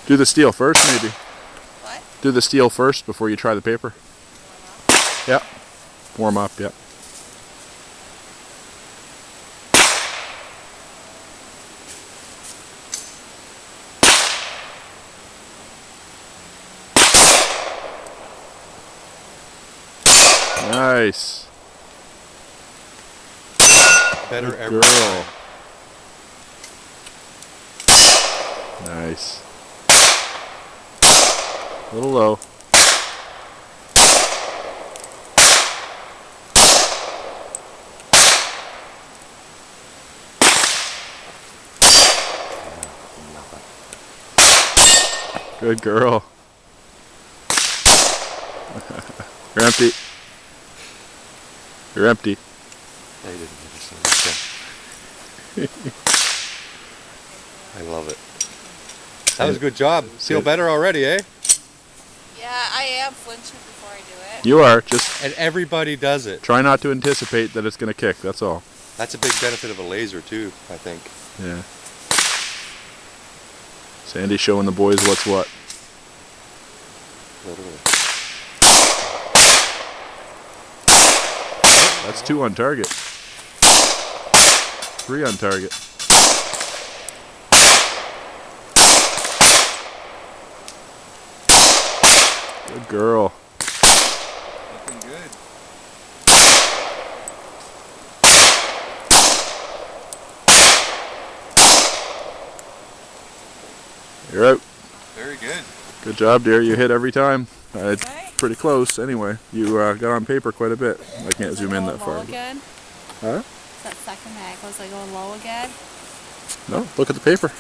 Do the steel first, maybe. What? Do the steel first before you try the paper. Yeah. Warm up, yeah. Nice. Better Good every girl. time. Nice. A little low. Good girl. You're empty. You're empty. I didn't understand. I love it. That was a good job. Feel better already, eh? Yeah, I am flinching before I do it. You are. Just And everybody does it. try not to anticipate that it's going to kick. That's all. That's a big benefit of a laser too, I think. Yeah. Sandy's showing the boys what's what. Literally. That's 2 on target. 3 on target. Good girl. Looking good. You're out. Very good. Good job, dear. You hit every time. Okay. Pretty close, anyway. You got on paper quite a bit. I can't zoom in that Low far. but- again? Huh? That second mag was like going low again. No, look at the paper.